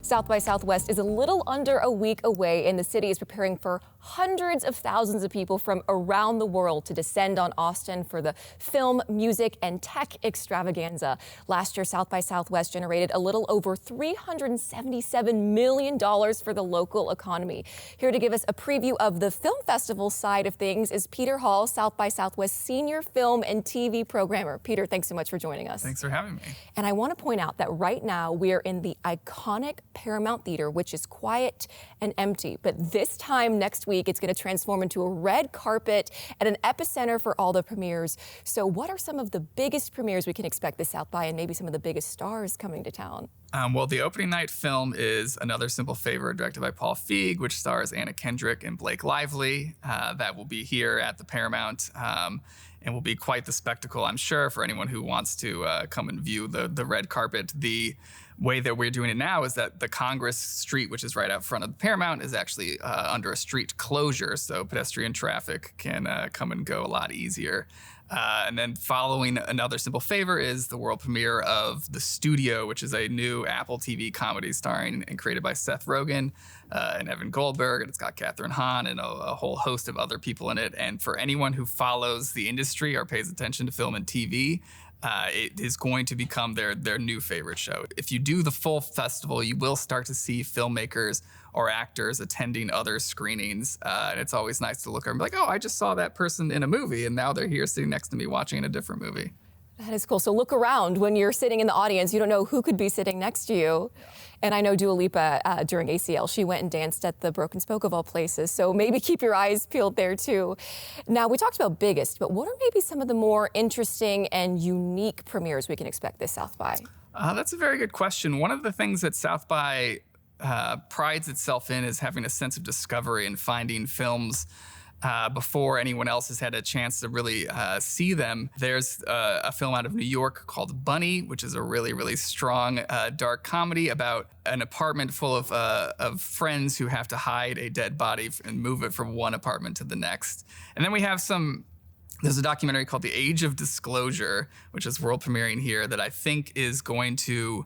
South by Southwest is a little under a week away, and the city is preparing for hundreds of thousands of people from around the world to descend on Austin for the film, music, and tech extravaganza. Last year, South by Southwest generated a little over $377 million for the local economy. Here to give us a preview of the film festival side of things is Peter Hall, South by Southwest senior film and TV programmer. Peter, thanks so much for joining us. Thanks for having me. And I want to point out that right now we are in the iconic Paramount Theater, which is quiet and empty. But this time next week, it's going to transform into a red carpet and an epicenter for all the premieres. So what are some of the biggest premieres we can expect this South by, and maybe some of the biggest stars coming to town? Well, the opening night film is Another Simple Favor, directed by Paul Feig, which stars Anna Kendrick and Blake Lively. That will be here at the Paramount and will be quite the spectacle, I'm sure, for anyone who wants to come and view the red carpet. The way that we're doing it now is that the Congress Street, which is right out front of the Paramount, is actually under a street closure, so pedestrian traffic can come and go a lot easier. And then following Another Simple Favor is the world premiere of The Studio, which is a new Apple TV comedy starring and created by Seth Rogen and Evan Goldberg. And it's got Katherine Hahn and a whole host of other people in it. And for anyone who follows the industry or pays attention to film and TV, it is going to become their new favorite show. If you do the full festival, you will start to see filmmakers or actors attending other screenings. And it's always nice to look over and be like, oh, I just saw that person in a movie, and now they're here sitting next to me watching a different movie. That is cool. So look around when you're sitting in the audience. You don't know who could be sitting next to you. Yeah. And I know Dua Lipa during ACL, she went and danced at the Broken Spoke of all places. So maybe keep your eyes peeled there too. Now, we talked about biggest, but what are maybe some of the more interesting and unique premieres we can expect this South by? That's a very good question. One of the things that South by prides itself in is having a sense of discovery and finding films before anyone else has had a chance to really see them. There's a film out of New York called Bunny, which is a really, really strong dark comedy about an apartment full of friends who have to hide a dead body and move it from one apartment to the next. And then we have there's a documentary called The Age of Disclosure, which is world premiering here, that I think is going to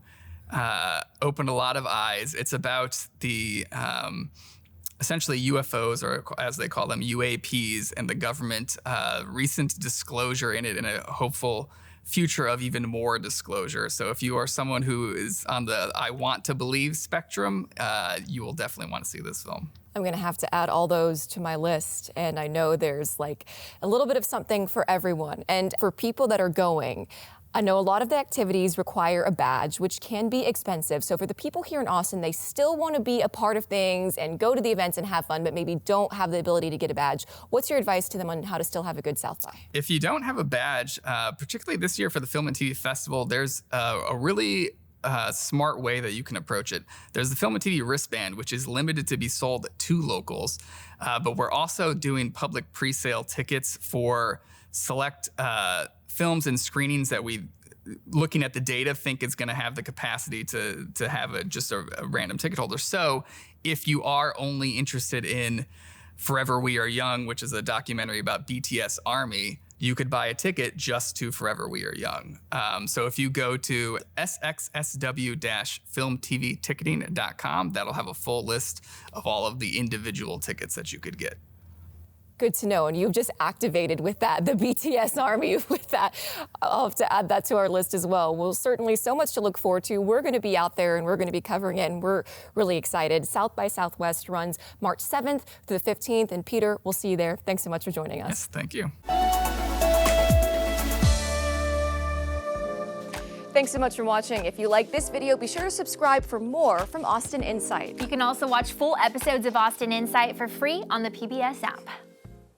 open a lot of eyes. It's about the essentially UFOs, or as they call them, UAPs, and the government recent disclosure in it, and a hopeful future of even more disclosure. So if you are someone who is on the I want to believe spectrum, you will definitely want to see this film. I'm going to have to add all those to my list. And I know there's like a little bit of something for everyone. And for people that are going, I know a lot of the activities require a badge, which can be expensive. So for the people here in Austin, they still want to be a part of things and go to the events and have fun, but maybe don't have the ability to get a badge. What's your advice to them on how to still have a good South by? If you don't have a badge, particularly this year for the Film and TV Festival, there's a really smart way that you can approach it. There's the Film and TV wristband, which is limited to be sold to locals, but we're also doing public pre-sale tickets for select films and screenings that we, looking at the data, think is going to have the capacity to have just a random ticket holder. So if you are only interested in Forever We Are Young, which is a documentary about BTS Army, you could buy a ticket just to Forever We Are Young. So if you go to SXSW-filmtvticketing.com, that'll have a full list of all of the individual tickets that you could get. Good to know. And you've just activated with that, the BTS Army with that. I'll have to add that to our list as well. Well, certainly so much to look forward to. We're going to be out there and we're going to be covering it, and we're really excited. South by Southwest runs March 7th through the 15th. And Peter, we'll see you there. Thanks so much for joining us. Yes, thank you. Thanks so much for watching. If you like this video, be sure to subscribe for more from Austin Insight. You can also watch full episodes of Austin Insight for free on the PBS app.